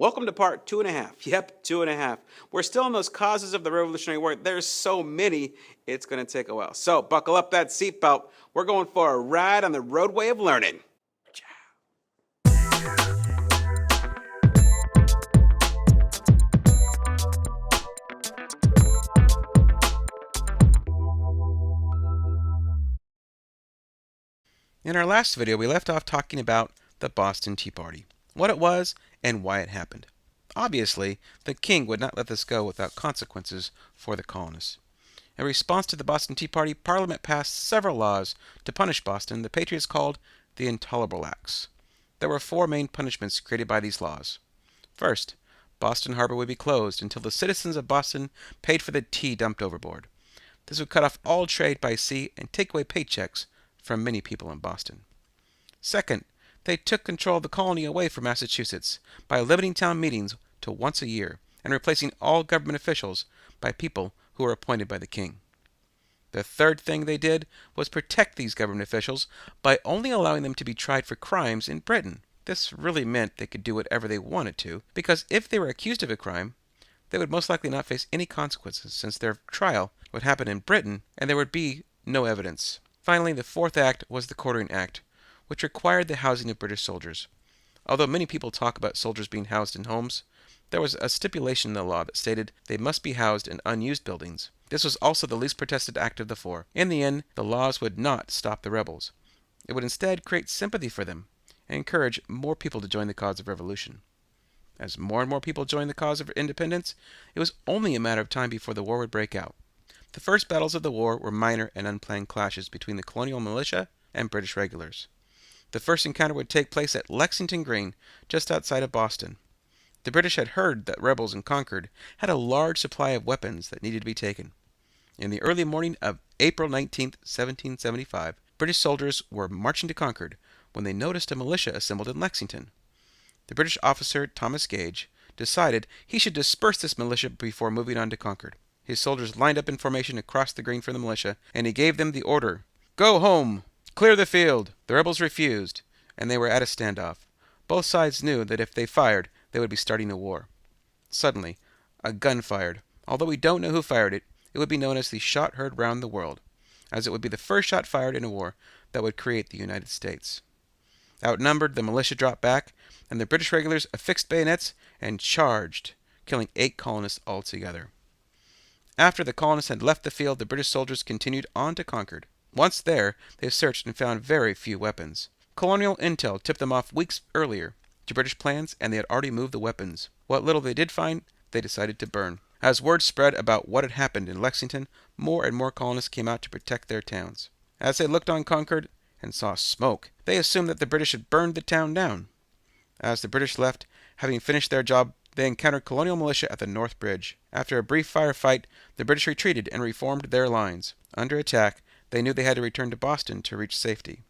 Welcome to part 2.5. Yep, 2.5. We're still on those causes of the Revolutionary War. There's so many, it's going to take a while. So buckle up that seatbelt. We're going for a ride on the roadway of learning. In our last video, we left off talking about the Boston Tea Party, what it was, and why it happened. Obviously, the king would not let this go without consequences for the colonists. In response to the Boston Tea Party, Parliament passed several laws to punish Boston the Patriots called the Intolerable Acts. There were four main punishments created by these laws. First, Boston Harbor would be closed until the citizens of Boston paid for the tea dumped overboard. This would cut off all trade by sea and take away paychecks from many people in Boston. Second, they took control of the colony away from Massachusetts by limiting town meetings to once a year and replacing all government officials by people who were appointed by the king. The third thing they did was protect these government officials by only allowing them to be tried for crimes in Britain. This really meant they could do whatever they wanted to, because if they were accused of a crime, they would most likely not face any consequences since their trial would happen in Britain and there would be no evidence. Finally, the fourth act was the Quartering Act, which required the housing of British soldiers. Although many people talk about soldiers being housed in homes, there was a stipulation in the law that stated they must be housed in unused buildings. This was also the least protested act of the four. In the end, the laws would not stop the rebels. It would instead create sympathy for them and encourage more people to join the cause of revolution. As more and more people joined the cause of independence, it was only a matter of time before the war would break out. The first battles of the war were minor and unplanned clashes between the colonial militia and British regulars. The first encounter would take place at Lexington Green, just outside of Boston. The British had heard that rebels in Concord had a large supply of weapons that needed to be taken. In the early morning of April 19, 1775, British soldiers were marching to Concord when they noticed a militia assembled in Lexington. The British officer, Thomas Gage, decided he should disperse this militia before moving on to Concord. His soldiers lined up in formation across the green from the militia, and he gave them the order, "Go home! Clear the field!" The rebels refused, and they were at a standoff. Both sides knew that if they fired, they would be starting a war. Suddenly, a gun fired. Although we don't know who fired it, it would be known as the shot heard round the world, as it would be the first shot fired in a war that would create the United States. Outnumbered, the militia dropped back, and the British regulars affixed bayonets and charged, killing 8 colonists altogether. After the colonists had left the field, the British soldiers continued on to Concord. Once there, they searched and found very few weapons. Colonial intel tipped them off weeks earlier to British plans, and they had already moved the weapons. What little they did find, they decided to burn. As word spread about what had happened in Lexington, more and more colonists came out to protect their towns. As they looked on Concord and saw smoke, they assumed that the British had burned the town down. As the British left, having finished their job, they encountered colonial militia at the North Bridge. After a brief firefight, the British retreated and reformed their lines. Under attack, they knew they had to return to Boston to reach safety.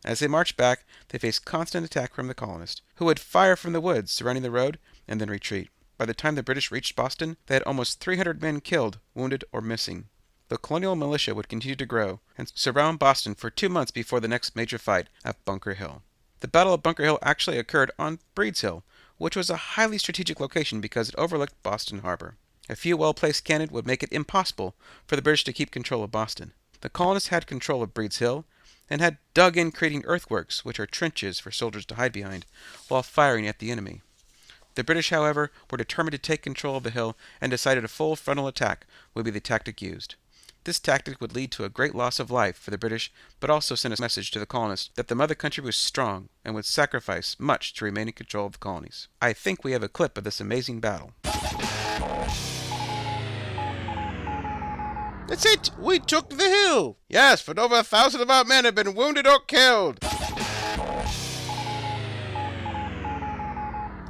As they marched back, they faced constant attack from the colonists, who would fire from the woods surrounding the road and then retreat. By the time the British reached Boston, they had almost 300 men killed, wounded, or missing. The colonial militia would continue to grow and surround Boston for 2 months before the next major fight at Bunker Hill. The Battle of Bunker Hill actually occurred on Breed's Hill, which was a highly strategic location because it overlooked Boston Harbor. A few well-placed cannon would make it impossible for the British to keep control of Boston. The colonists had control of Breed's Hill and had dug in creating earthworks, which are trenches for soldiers to hide behind, while firing at the enemy. The British, however, were determined to take control of the hill and decided a full frontal attack would be the tactic used. This tactic would lead to a great loss of life for the British, but also send a message to the colonists that the mother country was strong and would sacrifice much to remain in control of the colonies. I think we have a clip of this amazing battle. That's it! We took the hill! Yes, but over 1,000 of our men have been wounded or killed!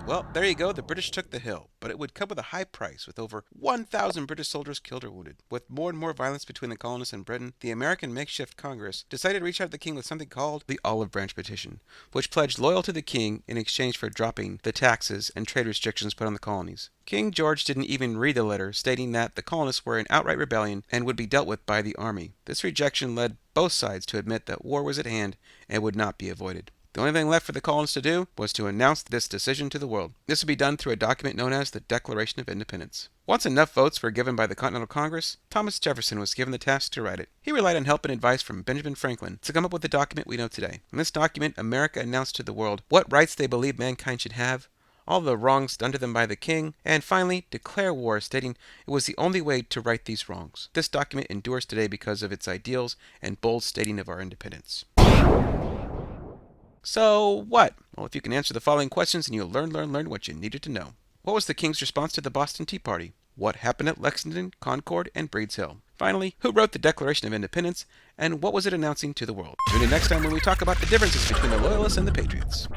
Well, there you go. The British took the hill, but it would come with a high price, with over 1,000 British soldiers killed or wounded. With more and more violence between the colonists and Britain, the American makeshift Congress decided to reach out to the king with something called the Olive Branch Petition, which pledged loyalty to the king in exchange for dropping the taxes and trade restrictions put on the colonies. King George didn't even read the letter, stating that the colonists were in outright rebellion and would be dealt with by the army. This rejection led both sides to admit that war was at hand and would not be avoided. The only thing left for the colonists to do was to announce this decision to the world. This would be done through a document known as the Declaration of Independence. Once enough votes were given by the Continental Congress, Thomas Jefferson was given the task to write it. He relied on help and advice from Benjamin Franklin to come up with the document we know today. In this document, America announced to the world what rights they believed mankind should have, all the wrongs done to them by the king, and finally declare war, stating it was the only way to right these wrongs. This document endures today because of its ideals and bold stating of our independence. So what? Well, if you can answer the following questions, then you'll learn what you needed to know. What was the king's response to the Boston Tea Party? What happened at Lexington, Concord, and Breed's Hill? Finally, who wrote the Declaration of Independence, and what was it announcing to the world? Tune in next time when we talk about the differences between the Loyalists and the Patriots.